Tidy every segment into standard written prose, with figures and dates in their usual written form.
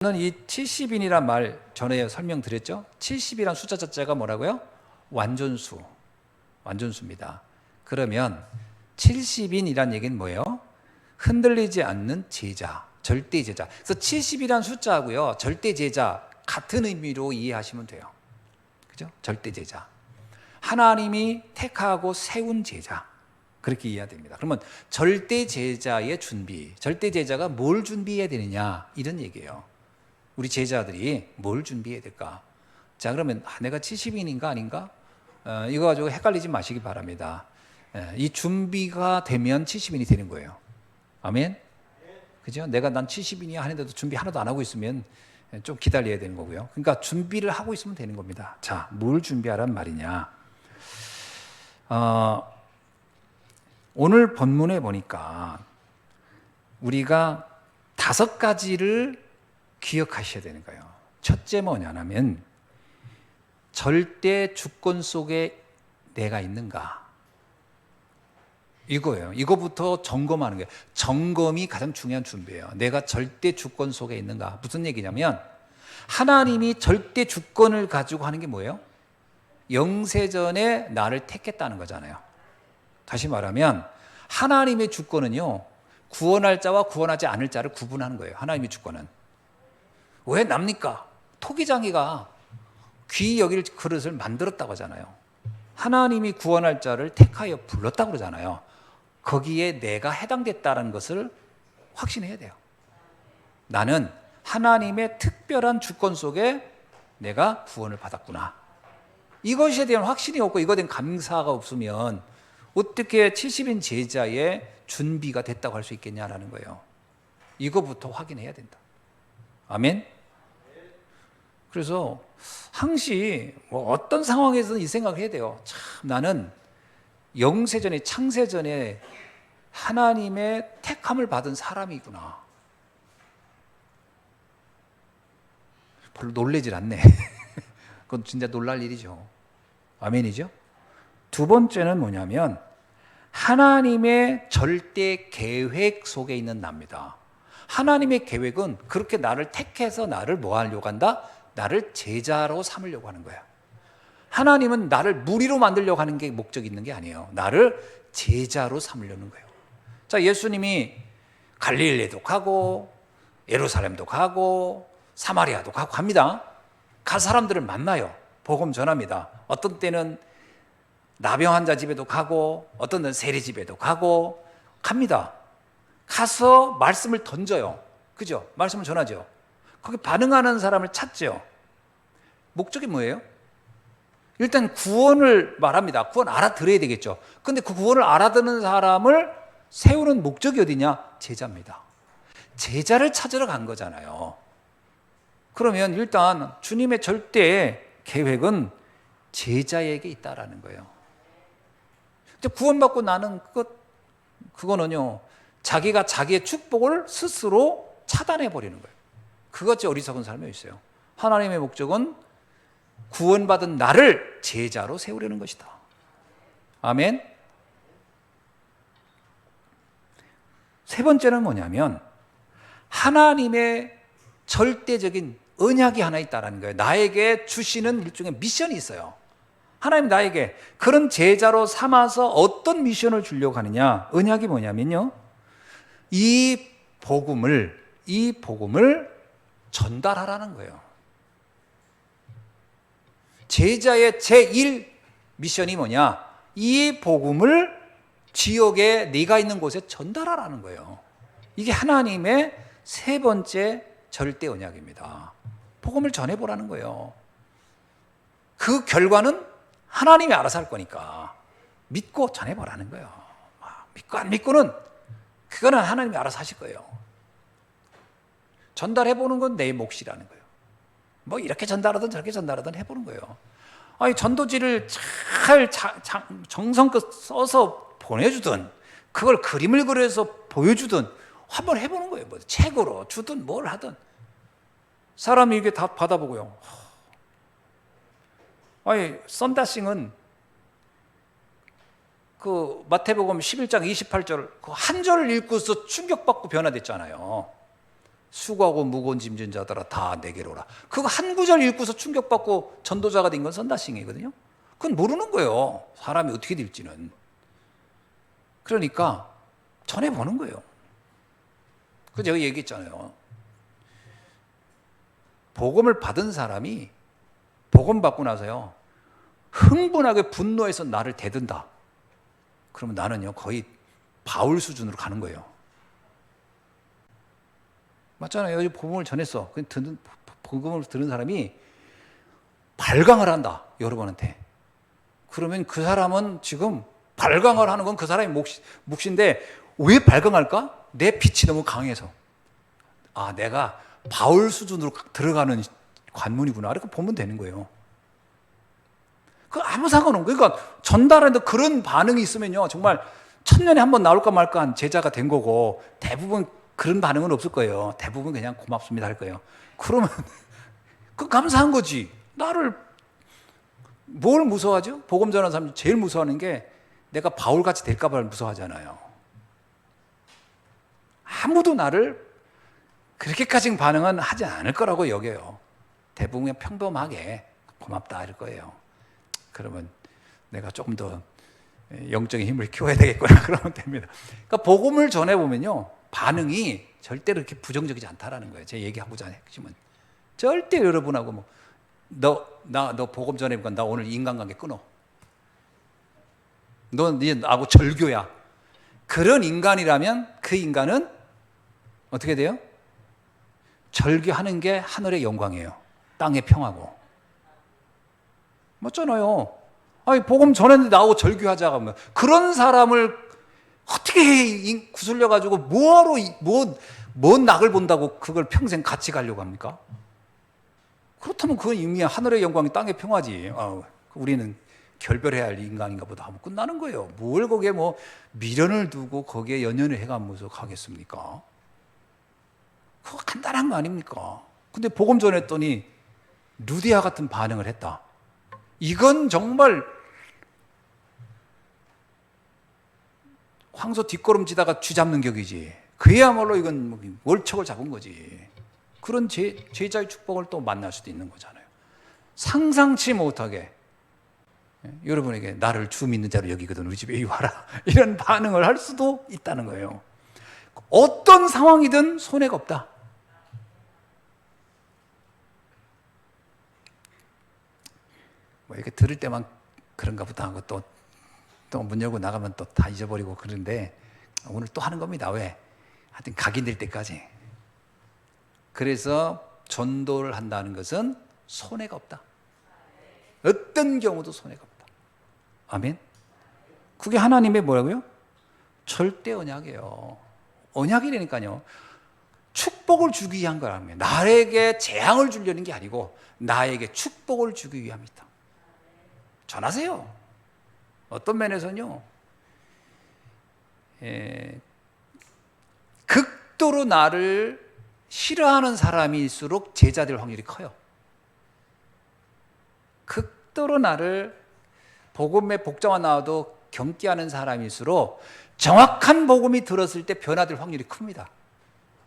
저는 이 70인이란 말 전에 설명드렸죠. 70이란 숫자 자체가 뭐라고요? 완전수입니다. 그러면 70인이란 얘기는 뭐예요? 흔들리지 않는 제자, 절대 제자. 그래서 70이란 숫자하고요, 절대 제자 같은 의미로 이해하시면 돼요. 그죠? 절대 제자. 하나님이 택하고 세운 제자. 그렇게 이해해야 됩니다. 그러면 절대 제자의 준비, 절대 제자가 뭘 준비해야 되느냐, 이런 얘기예요. 우리 제자들이 뭘 준비해야 될까? 자, 그러면 내가 70인인가 아닌가? 이거 가지고 헷갈리지 마시기 바랍니다. 이 준비가 되면 70인이 되는 거예요. 아멘? 그죠? 난 70인이야 하는데도 준비 하나도 안 하고 있으면 좀 기다려야 되는 거고요. 그러니까 준비를 하고 있으면 되는 겁니다. 자, 뭘 준비하란 말이냐? 오늘 본문에 보니까 우리가 5가지를 기억하셔야 되는 거예요. 첫째 뭐냐면 절대 주권 속에 내가 있는가? 이거예요. 이거부터 점검하는 거예요. 점검이 가장 중요한 준비예요. 내가 절대 주권 속에 있는가? 무슨 얘기냐면 하나님이 절대 주권을 가지고 하는 게 뭐예요? 영세전에 나를 택했다는 거잖아요. 다시 말하면 하나님의 주권은요, 구원할 자와 구원하지 않을 자를 구분하는 거예요. 하나님의 주권은. 왜 납니까? 토기장이가 귀 여길 그릇을 만들었다고 하잖아요. 하나님이 구원할 자를 택하여 불렀다고 그러잖아요. 거기에 내가 해당됐다는 것을 확신해야 돼요. 나는 하나님의 특별한 주권 속에 내가 구원을 받았구나. 이것에 대한 확신이 없고 이것에 대한 감사가 없으면 어떻게 70인 제자의 준비가 됐다고 할 수 있겠냐라는 거예요. 이거부터 확인해야 된다. 아멘? 그래서 항시 어떤 상황에서는 이 생각을 해야 돼요. 참, 나는 영세전에, 창세전에 하나님의 택함을 받은 사람이구나. 별로 놀라질 않네. 그건 진짜 놀랄 일이죠. 아멘이죠? 두 번째는 뭐냐면 하나님의 절대 계획 속에 있는 납니다. 하나님의 계획은 그렇게 나를 택해서 나를 뭐 하려고 한다? 나를 제자로 삼으려고 하는 거야. 하나님은 나를 무리로 만들려고 하는 게 목적이 있는 게 아니에요. 나를 제자로 삼으려는 거예요. 자, 예수님이 갈릴리도 가고 예루살렘도 가고 사마리아도 가고 갑니다. 갈 사람들을 만나요. 복음 전합니다. 어떤 때는 나병 환자 집에도 가고 어떤 때는 세리 집에도 가고 갑니다. 가서 말씀을 던져요. 그죠? 말씀을 전하죠. 거기 반응하는 사람을 찾죠. 목적이 뭐예요? 일단 구원을 말합니다. 구원 알아들어야 되겠죠. 근데 그 구원을 알아듣는 사람을 세우는 목적이 어디냐? 제자입니다. 제자를 찾으러 간 거잖아요. 그러면 일단 주님의 절대 계획은 제자에게 있다라는 거예요. 구원받고 나는 그거는요, 자기가 자기의 축복을 스스로 차단해 버리는 거예요. 그것이 어리석은 삶이 있어요. 하나님의 목적은 구원받은 나를 제자로 세우려는 것이다. 아멘. 세 번째는 뭐냐면 하나님의 절대적인 언약이 하나 있다는 거예요. 나에게 주시는 일종의 미션이 있어요. 하나님 나에게 그런 제자로 삼아서 어떤 미션을 주려고 하느냐? 언약이 뭐냐면요, 이 복음을 전달하라는 거예요. 제자의 제1 미션이 뭐냐? 이 복음을 지역에 네가 있는 곳에 전달하라는 거예요. 이게 하나님의 세 번째 절대 언약입니다. 복음을 전해보라는 거예요. 그 결과는 하나님이 알아서 할 거니까 믿고 전해보라는 거예요. 믿고 안 믿고는 그거는 하나님이 알아서 하실 거예요. 전달해보는 건 내 몫이라는 거예요. 뭐 이렇게 전달하든 저렇게 전달하든 해보는 거예요. 아니, 전도지를 잘 정성껏 써서 보내주든 그걸 그림을 그려서 보여주든 한번 해보는 거예요. 뭐 책으로 주든 뭘 하든. 사람이 이게 다 받아보고요. 아니, 썬다싱은 그 마태복음 11장 28절 그 한 절을 읽고서 충격받고 변화됐잖아요. 수고하고 무거운 짐진 자들아 다 내게로 오라. 그거 한 구절 읽고서 충격받고 전도자가 된 건 선다싱이거든요. 그건 모르는 거예요. 사람이 어떻게 될지는. 그러니까 전해보는 거예요. 그 제가 얘기했잖아요. 복음을 받은 사람이 복음 받고 나서요, 흥분하게 분노해서 나를 대든다. 그러면 나는요, 거의 바울 수준으로 가는 거예요. 맞잖아요. 여기 복음을 전했어. 복음을 들은 사람이 발광을 한다. 여러분한테. 그러면 그 사람은 지금 발광을 하는 건 그 사람의 몫인데 왜 발광할까? 내 빛이 너무 강해서. 아, 내가 바울 수준으로 들어가는 관문이구나. 이렇게 보면 되는 거예요. 그 아무 상관없는 거예요. 그러니까 전달하는데 그런 반응이 있으면요, 정말 천년에 한 번 나올까 말까 한 제자가 된 거고, 대부분 그런 반응은 없을 거예요. 대부분 그냥 고맙습니다 할 거예요. 그러면 그 감사한 거지. 나를 뭘 무서워하죠? 복음 전하는 사람이 제일 무서워하는 게 내가 바울같이 될까 봐 무서워하잖아요. 아무도 나를 그렇게까지 반응은 하지 않을 거라고 여겨요. 대부분 그냥 평범하게 고맙다 할 거예요. 그러면 내가 조금 더 영적인 힘을 키워야 되겠구나 그러면 됩니다. 그러니까 복음을 전해보면요, 반응이 절대로 그렇게 부정적이지 않다라는 거예요. 제 얘기하고자 하는 핵심은. 절대 여러분하고 뭐 너 복음 전해보니까 나 오늘 인간관계 끊어. 너 나하고 절교야. 그런 인간이라면 그 인간은 어떻게 돼요? 절교하는 게 하늘의 영광이에요. 땅의 평화고. 맞잖아요. 아니, 복음 전했는데 나하고 절교하자가 뭐 그런 사람을 어떻게 구슬려가지고 뭐하러 뭔 낙을 본다고 그걸 평생 같이 가려고 합니까? 그렇다면 그건 이미 하늘의 영광이 땅의 평화지. 우리는 결별해야 할 인간인가 보다 하면 끝나는 거예요. 뭘 거기에 뭐 미련을 두고 거기에 연연을 해가면서 가겠습니까? 그거 간단한 거 아닙니까? 근데 복음 전했더니 루디아 같은 반응을 했다. 이건 정말 황소 뒷걸음지다가 쥐잡는 격이지. 그야말로 이건 월척을 잡은 거지. 그런 제자의 축복을 또 만날 수도 있는 거잖아요. 상상치 못하게 여러분에게 나를 주 믿는 자로 여기거든 우리 집에 와라 이런 반응을 할 수도 있다는 거예요. 어떤 상황이든 손해가 없다. 뭐 이렇게 들을 때만 그런가 보다 하고 또 문 열고 나가면 또 다 잊어버리고 그런데 오늘 또 하는 겁니다. 왜? 하여튼 각인될 때까지. 그래서 전도를 한다는 것은 손해가 없다. 어떤 경우도 손해가 없다. 아멘. 그게 하나님의 뭐라고요? 절대 언약이에요. 언약이라니까요. 축복을 주기 위한 거라면 나에게 재앙을 주려는 게 아니고 나에게 축복을 주기 위함이다. 전하세요. 어떤 면에서는요, 극도로 나를 싫어하는 사람일수록 제자 될 확률이 커요. 극도로 나를 복음의 복장만 나와도 경계하는 사람일수록 정확한 복음이 들었을 때 변화될 확률이 큽니다.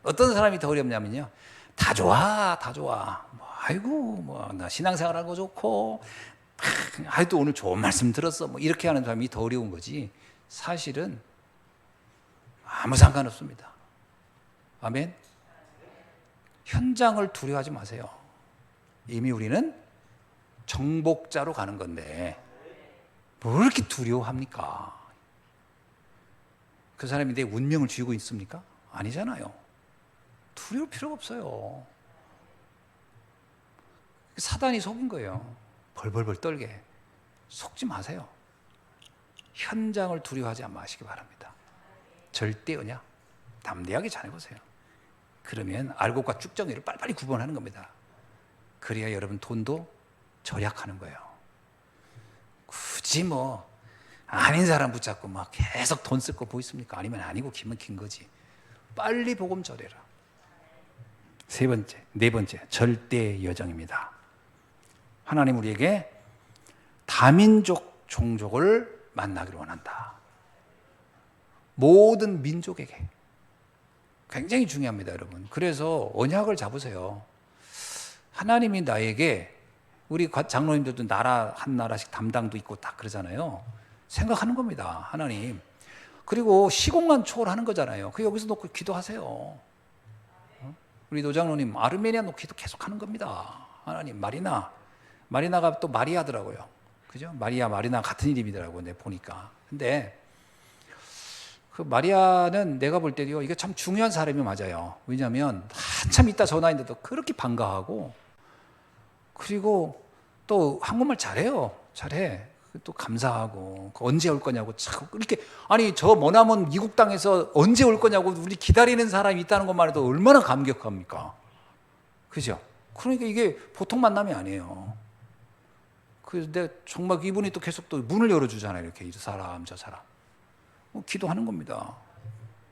어떤 사람이 더 어렵냐면요, 다 좋아, 다 좋아. 아이고, 나 신앙생활하는 거 좋고, 아이도 오늘 좋은 말씀 들었어. 이렇게 하는 사람이 더 어려운 거지. 사실은 아무 상관없습니다. 아멘. 현장을 두려워하지 마세요. 이미 우리는 정복자로 가는 건데 뭘 이렇게 두려워합니까? 그 사람이 내 운명을 쥐고 있습니까? 아니잖아요. 두려울 필요가 없어요. 사단이 속인 거예요. 벌벌벌 떨게. 속지 마세요. 현장을 두려워하지 마시기 바랍니다. 절대 언약 담대하게 전해보세요. 그러면 알곡과 쭉정이를 빨리빨리 구분하는 겁니다. 그래야 여러분 돈도 절약하는 거예요. 굳이 아닌 사람 붙잡고 계속 돈 쓸 거 보이십니까? 아니면 아니고 기면 긴 거지. 빨리 복음 전해라. 네 번째, 절대 여정입니다. 하나님 우리에게 다민족 종족을 만나기를 원한다. 모든 민족에게. 굉장히 중요합니다, 여러분. 그래서 언약을 잡으세요. 하나님이 나에게, 우리 장로님들도 나라 한 나라씩 담당도 있고 다 그러잖아요. 생각하는 겁니다, 하나님. 그리고 시공간 초월하는 거잖아요. 그 여기서 놓고 기도하세요. 우리 노장로님 아르메니아 놓기도 계속 하는 겁니다. 하나님, 마리나가 또 마리아더라고요. 그죠? 마리나 같은 이름이더라고요. 내가 보니까. 근데 그 마리아는 내가 볼 때도요, 이게 참 중요한 사람이 맞아요. 왜냐하면 한참 있다 전화했는데도 그렇게 반가워하고, 그리고 또 한국말 잘해요. 잘해. 또 감사하고, 언제 올 거냐고 자꾸 이렇게, 아니 저 머나먼 미국 땅에서 언제 올 거냐고 우리 기다리는 사람이 있다는 것만 해도 얼마나 감격합니까? 그죠? 그러니까 이게 보통 만남이 아니에요. 그래서 내가 정말 이분이 또 계속 또 문을 열어주잖아요. 이렇게 이 사람 저 사람. 기도하는 겁니다.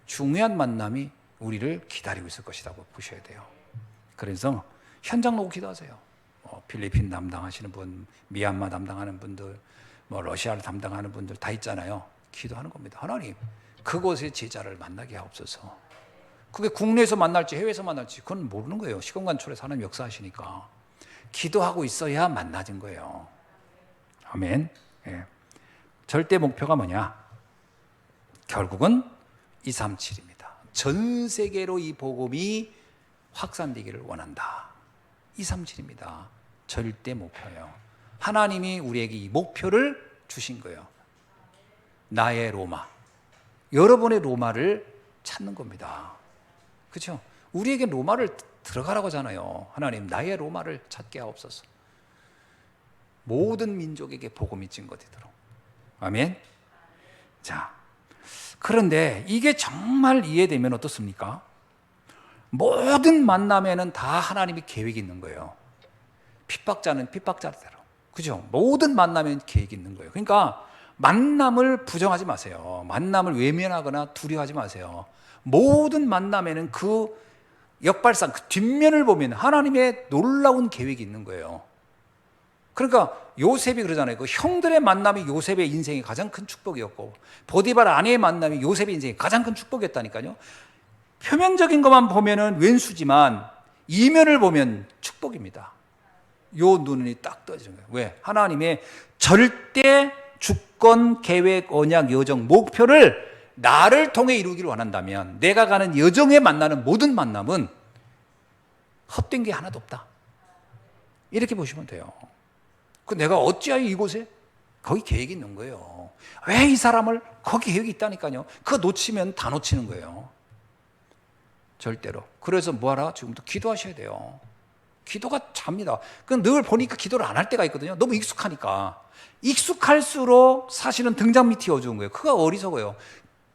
중요한 만남이 우리를 기다리고 있을 것이라고 보셔야 돼요. 그래서 현장 놓고 기도하세요. 필리핀 담당하시는 분, 미얀마 담당하는 분들, 러시아를 담당하는 분들 다 있잖아요. 기도하는 겁니다. 하나님, 그곳의 제자를 만나게 하옵소서. 그게 국내에서 만날지 해외에서 만날지 그건 모르는 거예요. 시공간 초월해서 하나님 역사하시니까. 기도하고 있어야 만나진 거예요. 아멘. 예. 절대 목표가 뭐냐? 결국은 237입니다. 전 세계로 이 복음이 확산되기를 원한다. 237입니다. 절대 목표예요. 하나님이 우리에게 이 목표를 주신 거예요. 나의 로마. 여러분의 로마를 찾는 겁니다. 그렇죠? 우리에게 로마를 들어가라고 하잖아요. 하나님, 나의 로마를 찾게 하옵소서. 모든 민족에게 복음이 증거되도록. 아멘. 자, 그런데 이게 정말 이해되면 어떻습니까? 모든 만남에는 다 하나님이 계획이 있는 거예요. 핍박자는 핍박자대로. 그죠? 모든 만남에는 계획이 있는 거예요. 그러니까 만남을 부정하지 마세요. 만남을 외면하거나 두려워하지 마세요. 모든 만남에는 그 역발상, 그 뒷면을 보면 하나님의 놀라운 계획이 있는 거예요. 그러니까 요셉이 그러잖아요. 그 형들의 만남이 요셉의 인생의 가장 큰 축복이었고, 보디발 아내의 만남이 요셉의 인생의 가장 큰 축복이었다니까요. 표면적인 것만 보면은 왼수지만 이면을 보면 축복입니다. 요 눈이 딱 떠지는 거예요. 왜? 하나님의 절대 주권, 계획, 언약, 여정, 목표를 나를 통해 이루기를 원한다면 내가 가는 여정에 만나는 모든 만남은 헛된 게 하나도 없다. 이렇게 보시면 돼요. 그 내가 어찌하여 이곳에? 거기 계획이 있는 거예요. 왜 이 사람을? 거기 계획이 있다니까요. 그거 놓치면 다 놓치는 거예요. 절대로. 그래서 뭐하라? 지금부터 기도하셔야 돼요. 기도가 잡니다. 늘 보니까 기도를 안 할 때가 있거든요. 너무 익숙하니까. 익숙할수록 사실은 등잔 밑이 어두운 거예요. 그거 어리석어요.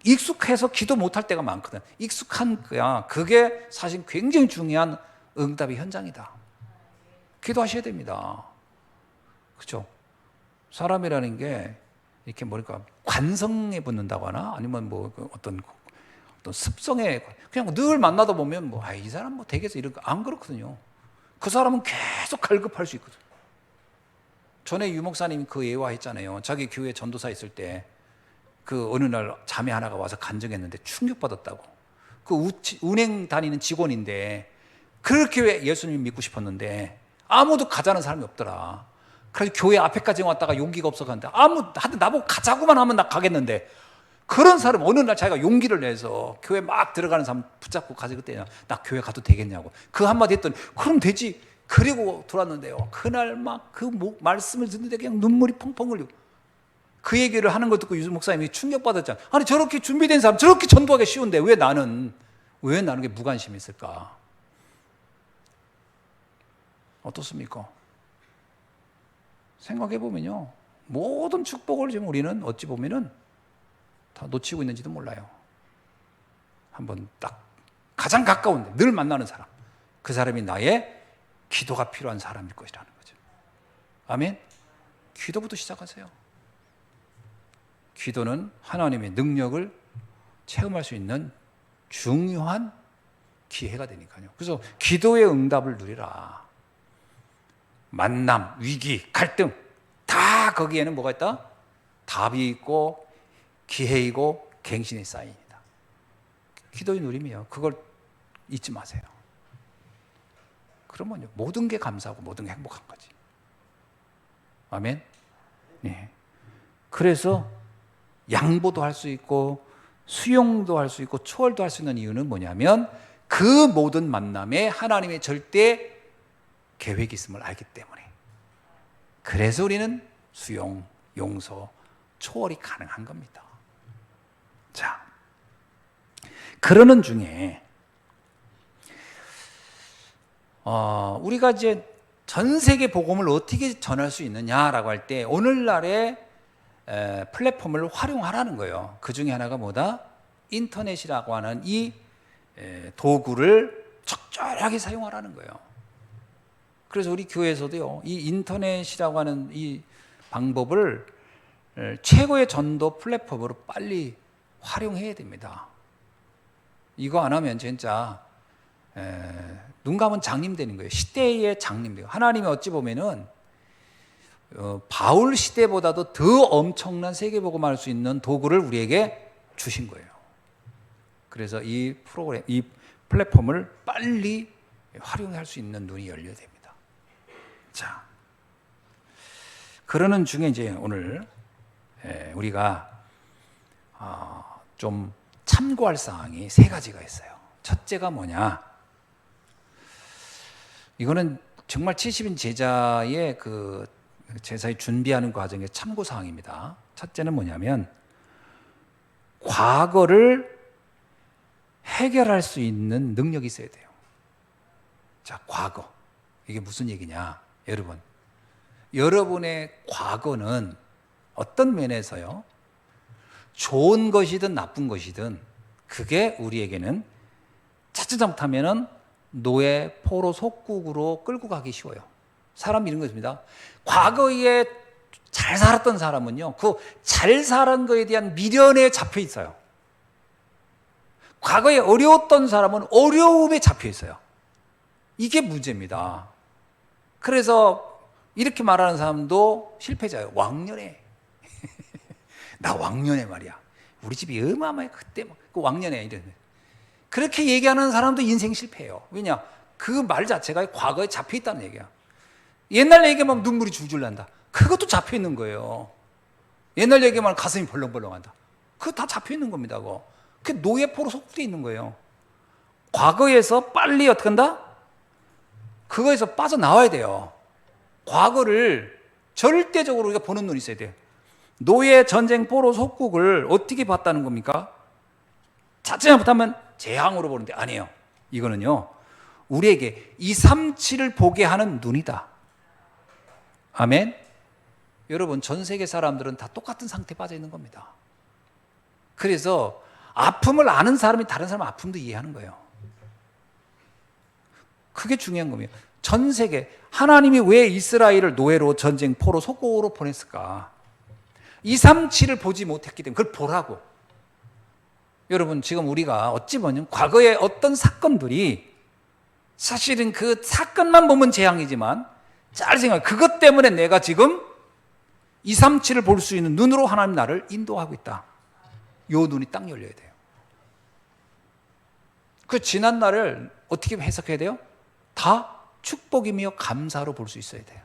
익숙해서 기도 못할 때가 많거든. 익숙한 거야. 그게 사실 굉장히 중요한 응답의 현장이다. 기도하셔야 됩니다. 그렇죠? 사람이라는 게 이렇게 뭐랄까 관성에 붙는다고 하나 아니면 뭐 어떤 습성에 그냥 늘 만나다 보면 이 사람 뭐 되겠어 이런 거 안 그렇거든요. 그 사람은 계속 갈급할 수 있거든. 전에 유 목사님이 그 예화했잖아요. 자기 교회 전도사 있을 때 그 어느 날 자매 하나가 와서 간증했는데 충격받았다고. 그 은행 다니는 직원인데 그렇게 예수님 믿고 싶었는데 아무도 가자는 사람이 없더라. 그래서 교회 앞에까지 왔다가 용기가 없어 갔는데 하여튼 나보고 가자고만 하면 나 가겠는데 그런 사람 어느 날 자기가 용기를 내서 교회 막 들어가는 사람 붙잡고 가지 그때 나 교회 가도 되겠냐고 그 한마디 했더니 그럼 되지. 그리고 돌아왔는데요. 그날 막 그 말씀을 듣는데 그냥 눈물이 펑펑 흘리고 그 얘기를 하는 걸 듣고 유 목사님이 충격받았잖아. 아니 저렇게 준비된 사람 저렇게 전도하기 쉬운데 왜 나는 게 무관심이 있을까? 어떻습니까? 생각해 보면요. 모든 축복을 지금 우리는 어찌 보면은 다 놓치고 있는지도 몰라요. 한번 딱 가장 가까운데 늘 만나는 사람. 그 사람이 나의 기도가 필요한 사람일 것이라는 거죠. 아멘? 기도부터 시작하세요. 기도는 하나님의 능력을 체험할 수 있는 중요한 기회가 되니까요. 그래서 기도의 응답을 누리라. 만남, 위기, 갈등 다 거기에는 뭐가 있다? 답이 있고 기회이고 갱신의 사인이다. 기도의 누림이에요. 그걸 잊지 마세요. 그러면요, 모든 게 감사하고 모든 게 행복한 거지. 아멘? 네. 그래서 양보도 할 수 있고 수용도 할 수 있고 초월도 할 수 있는 이유는 뭐냐면 그 모든 만남에 하나님의 절대 계획이 있음을 알기 때문에. 그래서 우리는 수용, 용서, 초월이 가능한 겁니다. 자, 그러는 중에 우리가 이제 전 세계 복음을 어떻게 전할 수 있느냐라고 할 때 오늘날의 플랫폼을 활용하라는 거예요. 그 중에 하나가 뭐다? 인터넷이라고 하는 이 도구를 적절하게 사용하라는 거예요. 그래서 우리 교회에서도요, 이 인터넷이라고 하는 이 방법을 최고의 전도 플랫폼으로 빨리 활용해야 됩니다. 이거 안 하면 진짜 눈 감은 장님 되는 거예요. 시대의 장님 돼요. 하나님이 어찌 보면은 바울 시대보다도 더 엄청난 세계복음을 할 수 있는 도구를 우리에게 주신 거예요. 그래서 이 프로그램, 이 플랫폼을 빨리 활용할 수 있는 눈이 열려야 됩니다. 자, 그러는 중에 이제 오늘 우리가 좀 참고할 사항이 세 가지가 있어요. 첫째가 뭐냐? 이거는 정말 70인 제자의 그 제사에 준비하는 과정의 참고 사항입니다. 첫째는 뭐냐면 과거를 해결할 수 있는 능력이 있어야 돼요. 자, 과거. 이게 무슨 얘기냐? 여러분, 여러분의 과거는 어떤 면에서요, 좋은 것이든 나쁜 것이든 그게 우리에게는 자칫 잘못하면은 노예, 포로, 속국으로 끌고 가기 쉬워요. 사람 이런 것입니다. 과거에 잘 살았던 사람은요, 그 잘 살은 거에 대한 미련에 잡혀 있어요. 과거에 어려웠던 사람은 어려움에 잡혀 있어요. 이게 문제입니다. 그래서 이렇게 말하는 사람도 실패자예요. 왕년에. 나 왕년에 말이야. 우리 집이 어마어마해. 그때 그 왕년에 이런. 그렇게 얘기하는 사람도 인생 실패해요. 왜냐? 그 말 자체가 과거에 잡혀 있다는 얘기야. 옛날 얘기만 눈물이 줄줄 난다. 그것도 잡혀 있는 거예요. 옛날 얘기만 가슴이 벌렁벌렁한다. 그거 다 잡혀 있는 겁니다. 그 노예포로 속돼 있는 거예요. 과거에서 빨리 어떻게 한다? 그거에서 빠져나와야 돼요. 과거를 절대적으로 우리가 보는 눈이 있어야 돼요. 노예, 전쟁, 포로, 속국을 어떻게 봤다는 겁니까? 자칫 잘못하면 재앙으로 보는데 아니에요. 이거는요, 우리에게 237을 보게 하는 눈이다. 아멘? 여러분, 전 세계 사람들은 다 똑같은 상태에 빠져 있는 겁니다. 그래서 아픔을 아는 사람이 다른 사람 아픔도 이해하는 거예요. 그게 중요한 겁니다. 전 세계, 하나님이 왜 이스라엘을 노예로, 전쟁, 포로, 속국으로 보냈을까? 237을 보지 못했기 때문에 그걸 보라고. 여러분, 지금 우리가 어찌 보면 과거의 어떤 사건들이 사실은 그 사건만 보면 재앙이지만 잘 생각해. 그것 때문에 내가 지금 237을 볼 수 있는 눈으로 하나님 나를 인도하고 있다. 요 눈이 딱 열려야 돼요. 그 지난 날을 어떻게 해석해야 돼요? 다 축복이며 감사로 볼 수 있어야 돼요.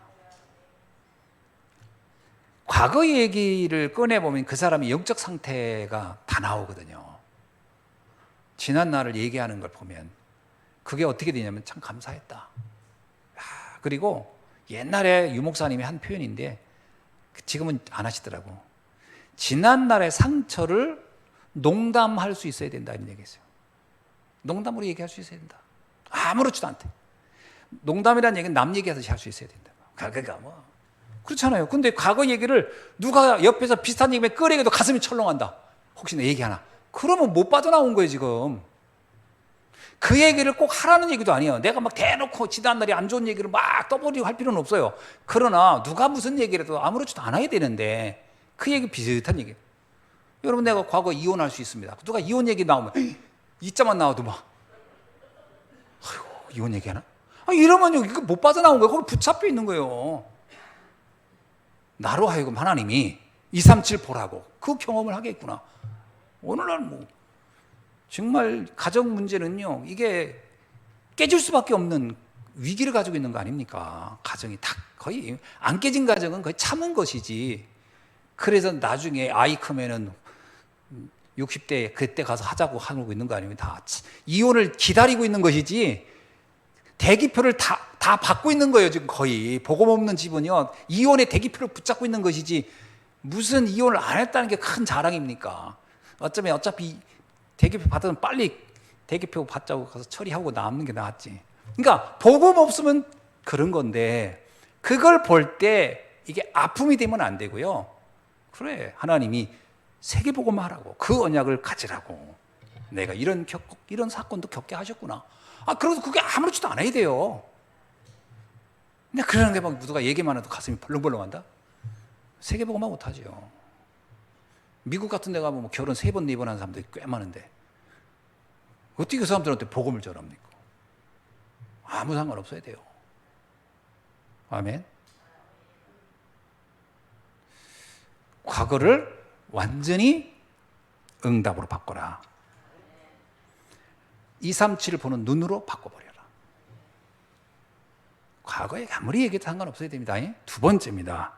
과거 얘기를 꺼내보면 그 사람의 영적 상태가 다 나오거든요. 지난 날을 얘기하는 걸 보면 그게 어떻게 되냐면 참 감사했다. 그리고 옛날에 유목사님이 한 표현인데 지금은 안 하시더라고. 지난 날의 상처를 농담할 수 있어야 된다 이런 얘기했어요. 농담으로 얘기할 수 있어야 된다. 아무렇지도 않대. 농담이라는 얘기는 남 얘기하듯이 할 수 있어야 된다. 그러니까 뭐 그렇잖아요. 근데 과거 얘기를 누가 옆에서 비슷한 얘기면 끄레기도 가슴이 철렁한다. 혹시나 얘기하나. 그러면 못 빠져나온 거예요 지금. 그 얘기를 꼭 하라는 얘기도 아니에요. 내가 막 대놓고 지난날이 안 좋은 얘기를 막 떠버리고 할 필요는 없어요. 그러나 누가 무슨 얘기를 해도 아무렇지도 않아야 되는데 그 얘기 비슷한 얘기. 여러분, 내가 과거 이혼할 수 있습니다. 누가 이혼 얘기 나오면 이자만 나와도 막 아이고 이혼 얘기하나? 이러면 이거 못 빠져나온 거예요. 거기 붙잡혀 있는 거예요. 나로 하여금 하나님이 237 보라고 그 경험을 하겠구나. 오늘날 뭐 정말 가정 문제는요, 이게 깨질 수밖에 없는 위기를 가지고 있는 거 아닙니까? 가정이 다 거의 안 깨진 가정은 거의 참은 것이지. 그래서 나중에 아이 크면은 60대 그때 가서 하자고 하고 있는 거 아닙니까? 이혼을 기다리고 있는 것이지. 대기표를 다 받고 있는 거예요. 지금 거의 복음 없는 집은요, 이혼의 대기표를 붙잡고 있는 것이지 무슨 이혼을 안 했다는 게 큰 자랑입니까? 어쩌면 어차피 대기표 받으면 빨리 대기표 받자고 가서 처리하고 남는 게 낫지. 그러니까 복음 없으면 그런 건데, 그걸 볼 때 이게 아픔이 되면 안 되고요. 그래, 하나님이 세계복음만 하라고, 그 언약을 가지라고, 내가 이런 사건도 겪게 하셨구나. 그래도 그게 아무렇지도 않아야 돼요. 근데 그러는 게 막 누가 얘기만 해도 가슴이 벌렁벌렁한다? 세계복음만 못하죠. 미국 같은 데 가면 뭐 결혼 3번, 4번 하는 사람들이 꽤 많은데 어떻게 그 사람들한테 복음을 전합니까? 아무 상관없어야 돼요. 아멘. 과거를 완전히 응답으로 바꿔라. 237을 보는 눈으로 바꿔버려라. 과거에 아무리 얘기해도 상관없어야 됩니다. 두 번째입니다.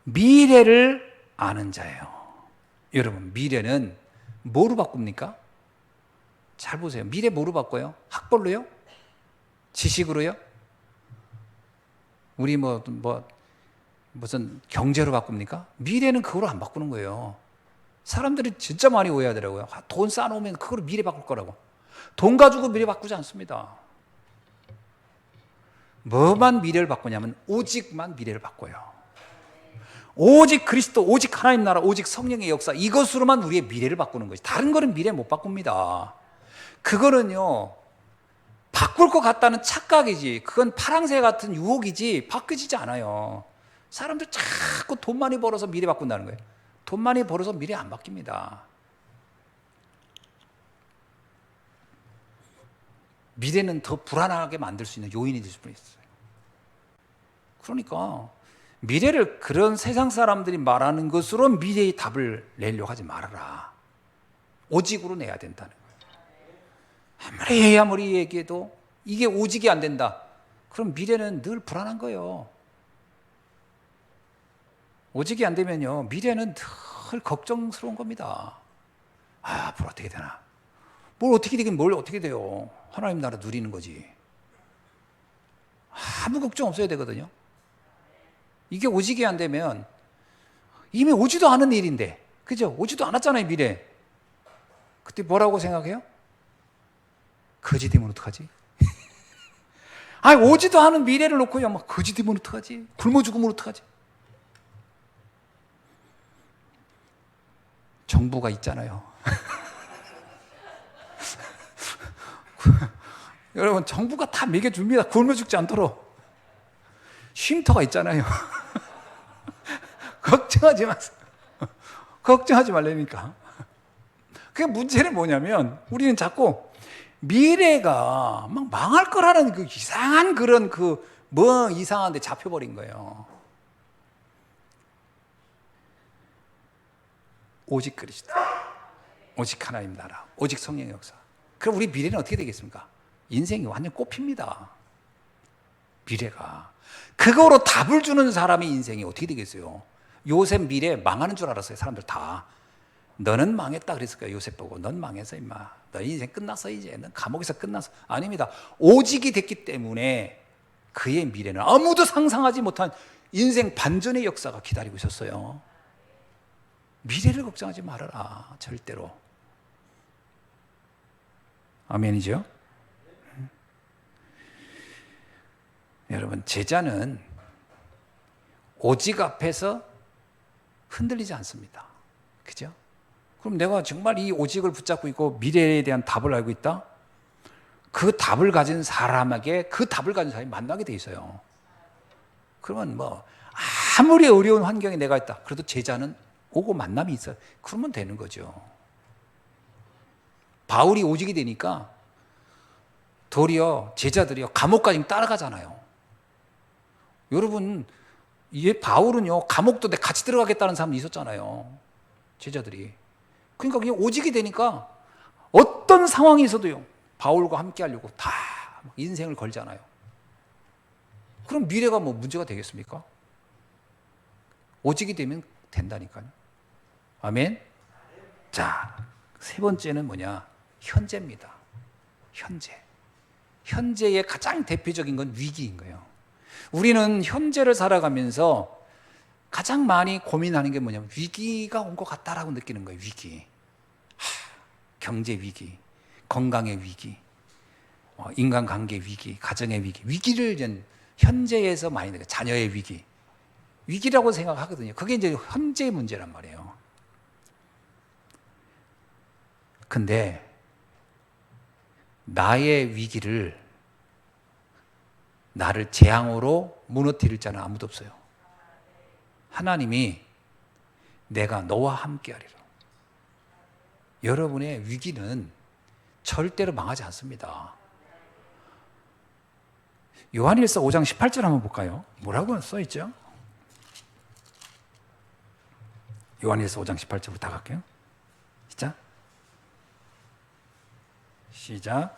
미래를 아는 자예요. 여러분, 미래는 뭐로 바꿉니까? 잘 보세요. 미래 뭐로 바꿔요? 학벌로요? 지식으로요? 우리 무슨 경제로 바꿉니까? 미래는 그거로 안 바꾸는 거예요. 사람들이 진짜 많이 오해하더라고요. 돈 쌓아놓으면 그거로 미래 바꿀 거라고. 돈 가지고 미래 바꾸지 않습니다. 뭐만 미래를 바꾸냐면 오직만 미래를 바꿔요. 오직 그리스도, 오직 하나님 나라, 오직 성령의 역사, 이것으로만 우리의 미래를 바꾸는 거지. 다른 거는 미래 못 바꿉니다. 그거는요, 바꿀 것 같다는 착각이지. 그건 파랑새 같은 유혹이지 바뀌지 않아요. 사람들 자꾸 돈 많이 벌어서 미래 바꾼다는 거예요. 돈 많이 벌어서 미래 안 바뀝니다. 미래는 더 불안하게 만들 수 있는 요인이 될 수 있어요. 그러니까 미래를 그런 세상 사람들이 말하는 것으로 미래의 답을 내려고 하지 말아라. 오직으로 내야 된다는 거예요. 아무리 얘기해도 이게 오직이 안 된다. 그럼 미래는 늘 불안한 거예요. 오직이 안 되면요, 미래는 늘 걱정스러운 겁니다. 앞으로 어떻게 되나? 뭘 어떻게 되긴 뭘 어떻게 돼요? 하나님 나라 누리는 거지. 아무 걱정 없어야 되거든요. 이게 오직이 안 되면 이미 오지도 않은 일인데, 그죠? 오지도 않았잖아요, 미래. 그때 뭐라고 생각해요? 거지되면 어떡하지? 오지도 않은 미래를 놓고요, 막 거지되면 어떡하지? 굶어 죽으면 어떡하지? 정부가 있잖아요. 여러분, 정부가 다 먹여줍니다. 굶어 죽지 않도록. 쉼터가 있잖아요. 걱정하지 마세요. 걱정하지 말라니까. 그 문제는 뭐냐면, 우리는 자꾸 미래가 막 망할 거라는 그 이상한 그런 이상한 데 잡혀버린 거예요. 오직 그리스도, 오직 하나님 나라, 오직 성령의 역사. 그럼 우리 미래는 어떻게 되겠습니까? 인생이 완전 꽃핍니다. 미래가. 그거로 답을 주는 사람의 인생이 어떻게 되겠어요? 요셉 미래 망하는 줄 알았어요, 사람들 다. 너는 망했다 그랬을 거예요, 요셉 보고. 넌 망했어, 임마. 너 인생 끝났어, 이제. 넌 감옥에서 끝났어. 아닙니다. 오직이 됐기 때문에 그의 미래는 아무도 상상하지 못한 인생 반전의 역사가 기다리고 있었어요. 미래를 걱정하지 말아라, 절대로. 아멘이죠? 여러분, 제자는 오직 앞에서 흔들리지 않습니다. 그죠? 그럼 내가 정말 이 오직을 붙잡고 있고 미래에 대한 답을 알고 있다? 그 답을 가진 사람에게 그 답을 가진 사람이 만나게 돼 있어요. 그러면 아무리 어려운 환경에 내가 있다, 그래도 제자는 오고 만남이 있어요. 그러면 되는 거죠. 바울이 오직이 되니까 도리어 제자들이요, 감옥까지 따라가잖아요. 여러분, 바울은요, 감옥도 같이 들어가겠다는 사람이 있었잖아요. 제자들이. 그러니까 그냥 오직이 되니까 어떤 상황이 있어도요, 바울과 함께 하려고 다 인생을 걸잖아요. 그럼 미래가 뭐 문제가 되겠습니까? 오직이 되면 된다니까요. 아멘. 자, 세 번째는 뭐냐? 현재입니다. 현재. 현재의 가장 대표적인 건 위기인 거예요. 우리는 현재를 살아가면서 가장 많이 고민하는 게 뭐냐면 위기가 온 것 같다라고 느끼는 거예요. 위기. 경제 위기, 건강의 위기, 인간관계 위기, 가정의 위기. 위기를 이제 현재에서 많이 느껴요. 자녀의 위기. 위기라고 생각하거든요. 그게 이제 현재의 문제란 말이에요. 근데 나의 위기를 나를 재앙으로 무너뜨릴 자는 아무도 없어요. 하나님이 내가 너와 함께하리라. 여러분의 위기는 절대로 망하지 않습니다. 요한일서 5장 18절 한번 볼까요? 뭐라고 써있죠? 요한일서 5장 18절부터 다 갈게요. 시작.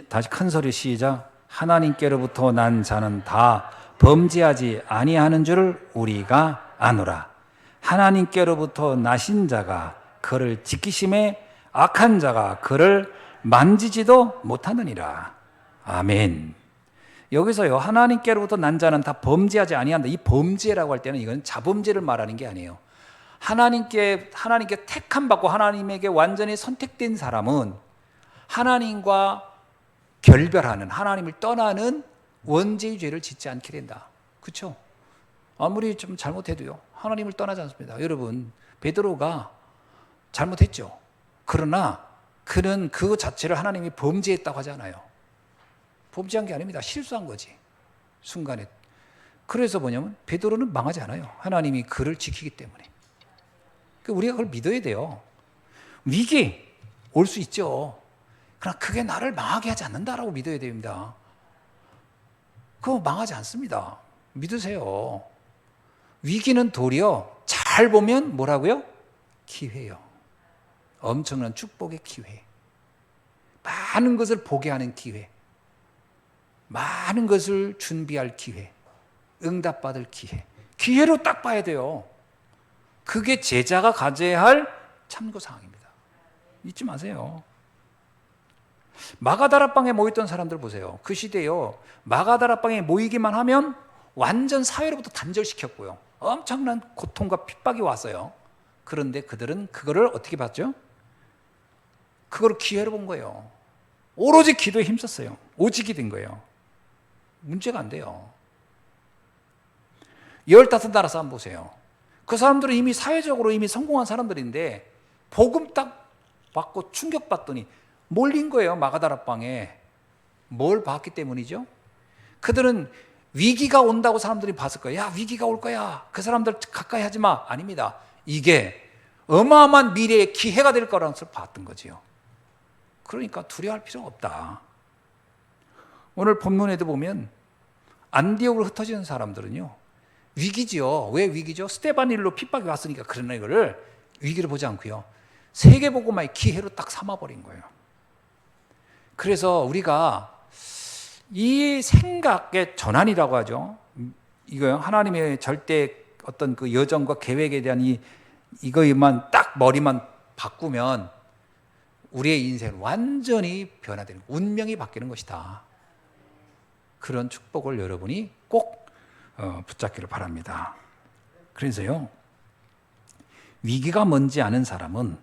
다시 큰 소리 시작. 하나님께로부터 난 자는 다 범죄하지 아니하는 줄을 우리가 아노라. 하나님께로부터 나신 자가 그를 지키심에 악한 자가 그를 만지지도 못하느니라. 아멘. 여기서요, 하나님께로부터 난 자는 다 범죄하지 아니한다. 이 범죄라고 할 때는 이건 자범죄를 말하는 게 아니에요. 하나님께 택함 받고 하나님에게 완전히 선택된 사람은 하나님과 결별하는, 하나님을 떠나는 원죄의 죄를 짓지 않게 된다. 그렇죠? 아무리 좀 잘못해도요, 하나님을 떠나지 않습니다. 여러분, 베드로가 잘못했죠. 그러나 그는 그 자체를 하나님이 범죄했다고 하지 않아요. 범죄한 게 아닙니다. 실수한 거지. 순간에. 그래서 뭐냐면 베드로는 망하지 않아요. 하나님이 그를 지키기 때문에. 우리가 그걸 믿어야 돼요. 위기 올 수 있죠. 그러나 그게 나를 망하게 하지 않는다라고 믿어야 됩니다. 그거 망하지 않습니다. 믿으세요. 위기는 도리어 잘 보면 뭐라고요? 기회요. 엄청난 축복의 기회. 많은 것을 보게 하는 기회. 많은 것을 준비할 기회. 응답받을 기회. 기회로 딱 봐야 돼요. 그게 제자가 가져야 할 참고사항입니다. 잊지 마세요. 마가다락방에 모였던 사람들 보세요. 그 시대에요, 마가다락방에 모이기만 하면 완전 사회로부터 단절시켰고요, 엄청난 고통과 핍박이 왔어요. 그런데 그들은 그거를 어떻게 봤죠? 그거를 기회로 본 거예요. 오로지 기도에 힘썼어요. 오직이 된 거예요. 문제가 안 돼요. 15나라 사람 보세요. 그 사람들은 이미 사회적으로 이미 성공한 사람들인데 복음 딱 받고 충격받더니 몰린 거예요. 마가다락방에. 뭘 봤기 때문이죠? 그들은 위기가 온다고 사람들이 봤을 거예요. 야, 위기가 올 거야. 그 사람들 가까이 하지 마. 아닙니다. 이게 어마어마한 미래의 기회가 될 거라는 것을 봤던 거지요. 그러니까 두려워할 필요가 없다. 오늘 본문에도 보면 안디옥으로 흩어지는 사람들은요, 위기지요. 왜 위기죠? 스데반일로 핍박이 왔으니까. 그러나 이거를 위기를 보지 않고요, 세계복음화의 기회로 딱 삼아버린 거예요. 그래서 우리가 이 생각의 전환이라고 하죠. 이거요, 하나님의 절대 어떤 그 여정과 계획에 대한 이거만 딱 머리만 바꾸면 우리의 인생은 완전히 변화되는, 운명이 바뀌는 것이다. 그런 축복을 여러분이 꼭 붙잡기를 바랍니다. 그래서요, 위기가 뭔지 아는 사람은,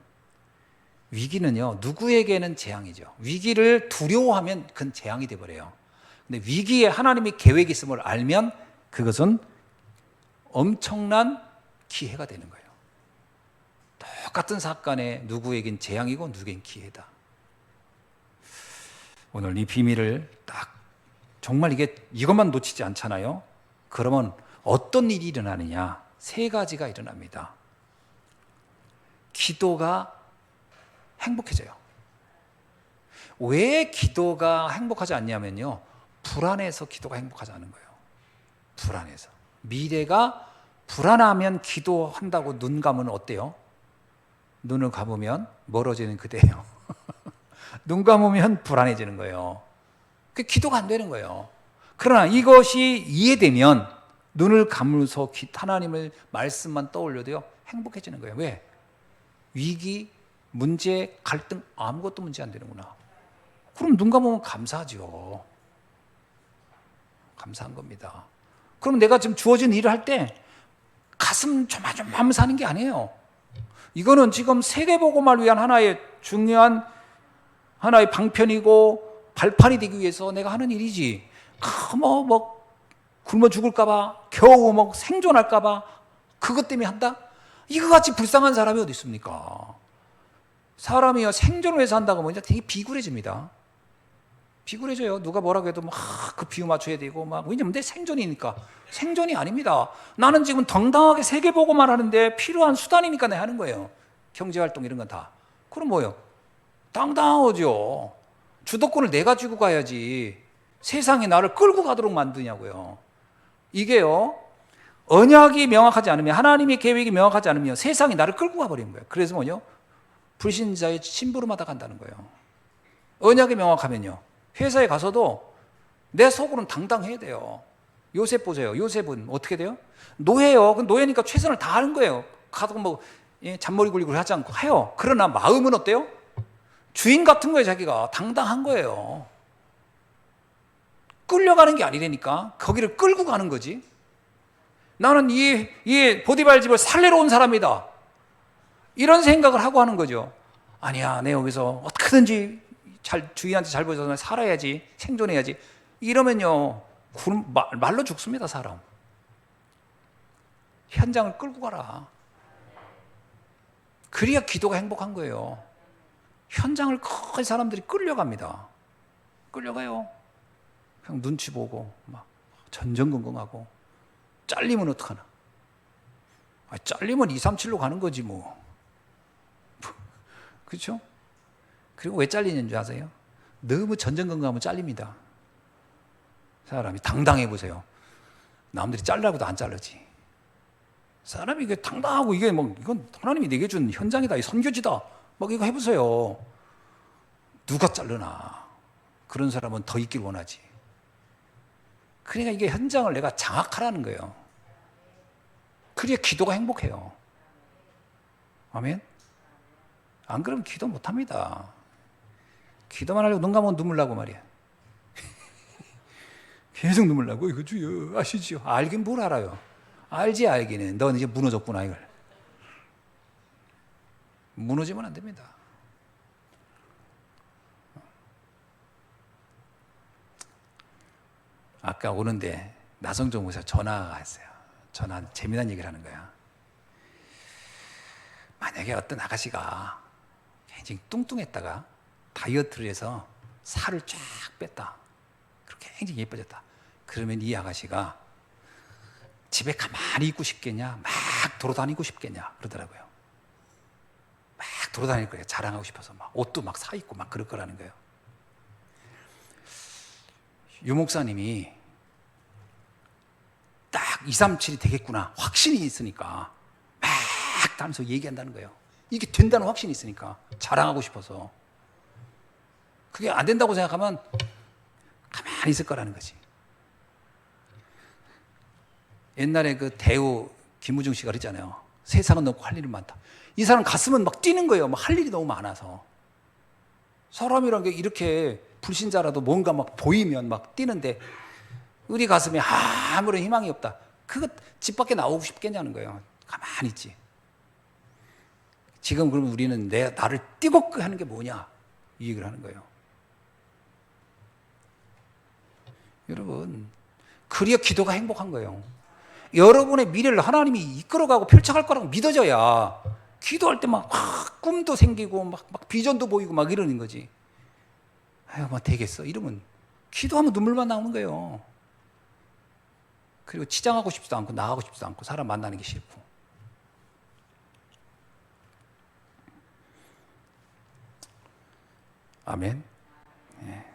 위기는요, 누구에게는 재앙이죠. 위기를 두려워하면 그건 재앙이 되어버려요. 근데 위기에 하나님의 계획이 있음을 알면 그것은 엄청난 기회가 되는 거예요. 똑같은 사건에 누구에겐 재앙이고 누구에겐 기회다. 오늘 이 비밀을 딱, 정말 이것만 놓치지 않잖아요. 그러면 어떤 일이 일어나느냐? 3가지가 일어납니다. 기도가 행복해져요. 왜 기도가 행복하지 않냐면요, 불안해서 기도가 행복하지 않은 거예요. 불안해서. 미래가 불안하면 기도한다고 눈 감으면 어때요? 눈을 감으면 멀어지는 그대예요. 눈 감으면 불안해지는 거예요. 그 기도가 안 되는 거예요. 그러나 이것이 이해되면 눈을 감으면서 하나님의 말씀만 떠올려도요, 행복해지는 거예요. 왜? 위기, 문제, 갈등 아무것도 문제 안 되는구나. 그럼 눈 감으면 감사하죠. 감사한 겁니다. 그럼 내가 지금 주어진 일을 할 때 가슴 조마조마하면서 하는 게 아니에요. 이거는 지금 세계복음화를 위한 하나의 중요한 하나의 방편이고 발판이 되기 위해서 내가 하는 일이지. 굶어 죽을까봐, 겨우 생존할까봐 그것 때문에 한다? 이거 같이 불쌍한 사람이 어디 있습니까? 사람이요, 생존을 위해서 한다고 하면 되게 비굴해집니다. 비굴해져요. 누가 뭐라고 해도 그 비유 맞춰야 되고 왜냐면 내 생존이니까. 생존이 아닙니다. 나는 지금 당당하게 세계보고만 하는데 필요한 수단이니까 내가 하는 거예요. 경제활동 이런 건 다. 그럼 뭐예요? 당당하죠. 주도권을 내가 쥐고 가야지 세상이 나를 끌고 가도록 만드냐고요. 이게요, 언약이 명확하지 않으면, 하나님의 계획이 명확하지 않으면 세상이 나를 끌고 가버리는 거예요. 그래서 불신자의 심부름하다 간다는 거예요. 언약이 명확하면요, 회사에 가서도 내 속으로는 당당해야 돼요. 요셉 보세요. 요셉은 어떻게 돼요? 노예요. 노예니까 최선을 다하는 거예요. 가서 잔머리 굴리고 하지 않고 해요. 그러나 마음은 어때요? 주인 같은 거예요. 자기가 당당한 거예요. 끌려가는 게 아니라니까. 거기를 끌고 가는 거지. 나는 이 보디발 집을 살리러 온 사람이다, 이런 생각을 하고 하는 거죠. 아니야, 내 여기서 어떻게든지 주인한테 잘 보여서 살아야지, 생존해야지. 이러면요, 말로 죽습니다, 사람. 현장을 끌고 가라. 그래야 기도가 행복한 거예요. 현장을 거의 사람들이 끌려갑니다. 끌려가요. 그냥 눈치 보고 전전긍긍하고. 잘리면 어떡하나. 잘리면 237로 가는 거지 그렇죠? 그리고 왜 잘리는 줄 아세요? 너무 전전긍긍하면 잘립니다. 사람이 당당해 보세요. 남들이 잘라고도 안 자르지. 사람이 이게 당당하고 이건 하나님이 내게 준 현장이다, 이 선교지다, 이거 해보세요. 누가 자르나. 그런 사람은 더 있길 원하지. 그러니까 이게 현장을 내가 장악하라는 거예요. 그래야 기도가 행복해요. 아멘? 안 그러면 기도 못 합니다. 기도만 하려고 눈 감으면 눈물 나고 말이야. 계속 눈물 나고, 이거 주여 아시지요? 알긴 뭘 알아요. 알지, 알기는. 넌 이제 무너졌구나, 이걸. 무너지면 안 됩니다. 아까 오는데 나성종 목사 전화가 왔어요. 재미난 얘기를 하는 거야. 만약에 어떤 아가씨가 굉장히 뚱뚱했다가 다이어트를 해서 살을 쫙 뺐다. 그렇게 굉장히 예뻐졌다. 그러면 이 아가씨가 집에 가만히 있고 싶겠냐, 막 돌아다니고 싶겠냐, 그러더라고요. 막 돌아다닐 거예요. 자랑하고 싶어서 옷도 사 입고 그럴 거라는 거예요. 유 목사님이 딱 237이 되겠구나 확신이 있으니까 막 다니면서 얘기한다는 거예요. 이게 된다는 확신이 있으니까, 자랑하고 싶어서. 그게 안 된다고 생각하면 가만히 있을 거라는 거지. 옛날에 그 대우 김우중 씨가 그랬잖아요. 세상은 너무 할 일이 많다. 이 사람 가슴은 뛰는 거예요. 할 일이 너무 많아서. 사람이란 게 이렇게 불신자라도 뭔가 보이면 뛰는데 우리 가슴에 아무런 희망이 없다. 그거 집 밖에 나오고 싶겠냐는 거예요. 가만히 있지. 지금 그러면 우리는 나를 뜨겁게 하는 게 뭐냐, 이 얘기를 하는 거예요. 여러분, 그래야 기도가 행복한 거예요. 여러분의 미래를 하나님이 이끌어가고 펼쳐갈 거라고 믿어져야 기도할 때 꿈도 생기고 비전도 보이고 이러는 거지. 아유, 되겠어 이러면 기도하면 눈물만 나오는 거예요. 그리고 치장하고 싶지도 않고 나가고 싶지도 않고 사람 만나는 게 싫고. 아멘. 예.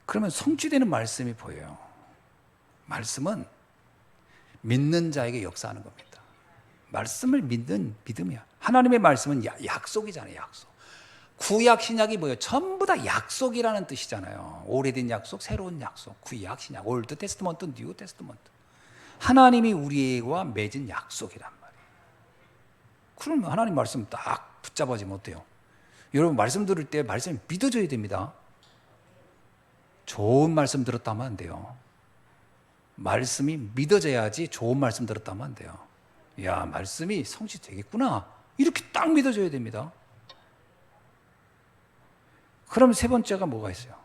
그러면 성취되는 말씀이 보여요. 말씀은 믿는 자에게 역사하는 겁니다. 말씀을 믿는 믿음이야. 하나님의 말씀은 약속이잖아요. 약속. 구약 신약이 뭐예요? 전부 다 약속이라는 뜻이잖아요. 오래된 약속, 새로운 약속, 구약 신약, 올드 테스트먼트, 뉴 테스트먼트. 하나님이 우리와 맺은 약속이란 말이에요. 그럼 하나님 말씀 딱 붙잡아지 못해요. 여러분 말씀 들을 때 말씀이 믿어져야 됩니다. 좋은 말씀 들었다 하면 안 돼요. 말씀이 믿어져야지 좋은 말씀 들었다 하면 안 돼요. 야, 말씀이 성취되겠구나. 이렇게 딱 믿어져야 됩니다. 그럼 세 번째가 뭐가 있어요?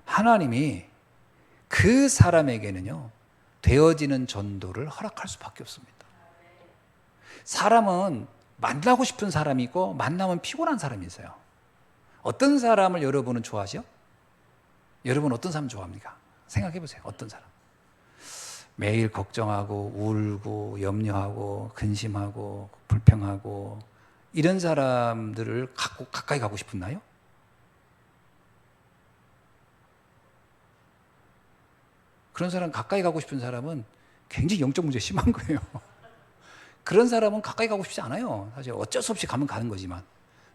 하나님이 그 사람에게는요, 되어지는 전도를 허락할 수밖에 없습니다. 사람은 만나고 싶은 사람이 있고 만나면 피곤한 사람이 있어요. 어떤 사람을 여러분은 좋아하시죠? 여러분 어떤 사람 좋아합니까? 생각해 보세요. 어떤 사람? 매일 걱정하고 울고 염려하고 근심하고 불평하고 이런 사람들을 가까이 가고 싶나요? 그런 사람 가까이 가고 싶은 사람은 굉장히 영적 문제 심한 거예요. 그런 사람은 가까이 가고 싶지 않아요. 사실 어쩔 수 없이 가면 가는 거지만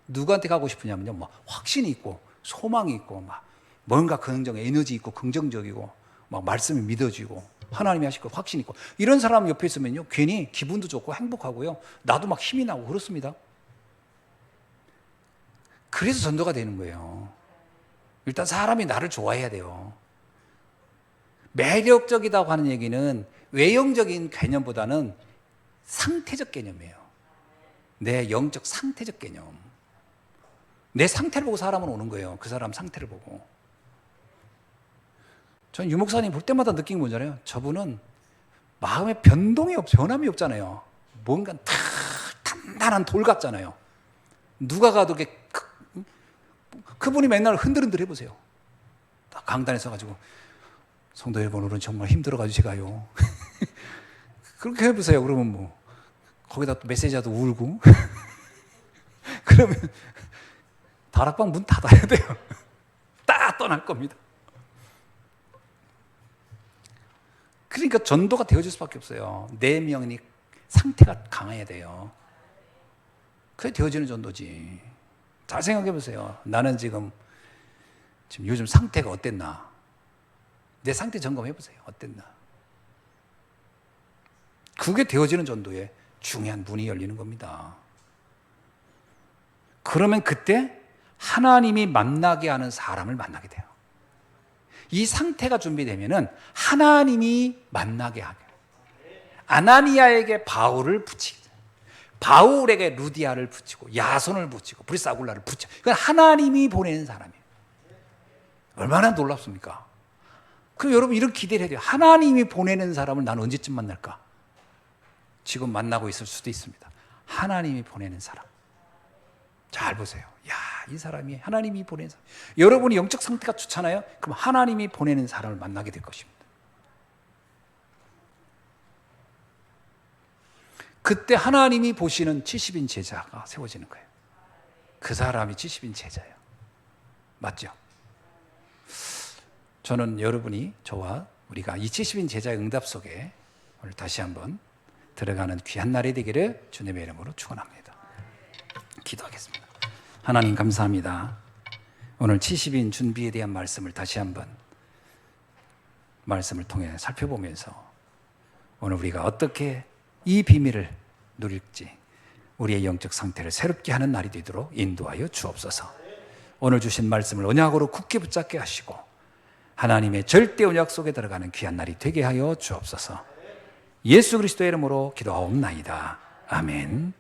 누구한테 가고 싶으냐면요, 뭐 확신이 있고 소망이 있고 막 뭔가 긍정 에너지 있고 긍정적이고 막 말씀이 믿어지고 하나님이 하실 거 확신 있고 이런 사람 옆에 있으면요 괜히 기분도 좋고 행복하고요 나도 막 힘이 나고 그렇습니다. 그래서 전도가 되는 거예요. 일단 사람이 나를 좋아해야 돼요. 매력적이다고 하는 얘기는 외형적인 개념보다는 상태적 개념이에요. 내 영적 상태적 개념. 내 상태를 보고 사람은 오는 거예요. 그 사람 상태를 보고. 전 유 목사님 볼 때마다 느낀 건 뭐잖아요. 저분은 마음에 변함이 없잖아요. 뭔가 다 단단한 돌 같잖아요. 누가 가도 그분이 맨날 흔들흔들 해보세요. 강단에 서가지고 성도 여러분 오늘은 정말 힘들어가지고 제가요. 그렇게 해보세요. 그러면 뭐 거기다 또 메시지라도 울고 그러면 다락방 문 닫아야 돼요. 딱 떠날 겁니다. 그러니까 전도가 되어질 수밖에 없어요. 내 명이 상태가 강해야 돼요. 그게 되어지는 전도지. 잘 생각해 보세요. 나는 지금 요즘 상태가 어땠나? 내 상태 점검해 보세요. 어땠나? 그게 되어지는 전도에 중요한 문이 열리는 겁니다. 그러면 그때 하나님이 만나게 하는 사람을 만나게 돼요. 이 상태가 준비되면은 하나님이 만나게 하게. 아나니아에게 바울을 붙이고, 바울에게 루디아를 붙이고, 야손을 붙이고, 브리사굴라를 붙여. 그건 하나님이 보내는 사람이에요. 얼마나 놀랍습니까? 그럼 여러분 이런 기대를 해야 돼요. 하나님이 보내는 사람을 나는 언제쯤 만날까? 지금 만나고 있을 수도 있습니다. 하나님이 보내는 사람. 잘 보세요. 야, 이 사람이 하나님이 보내는 사람. 여러분이 영적 상태가 좋잖아요. 그럼 하나님이 보내는 사람을 만나게 될 것입니다. 그때 하나님이 보시는 70인 제자가 세워지는 거예요. 그 사람이 70인 제자예요. 맞죠? 저는 여러분이 저와 우리가 이 70인 제자의 응답 속에 오늘 다시 한번 들어가는 귀한 날이 되기를 주님의 이름으로 축원합니다. 기도하겠습니다. 하나님 감사합니다. 오늘 70인 준비에 대한 말씀을 다시 한번 말씀을 통해 살펴보면서 오늘 우리가 어떻게 이 비밀을 누릴지 우리의 영적 상태를 새롭게 하는 날이 되도록 인도하여 주옵소서. 오늘 주신 말씀을 언약으로 굳게 붙잡게 하시고 하나님의 절대 언약 속에 들어가는 귀한 날이 되게 하여 주옵소서. 예수 그리스도의 이름으로 기도하옵나이다. 아멘.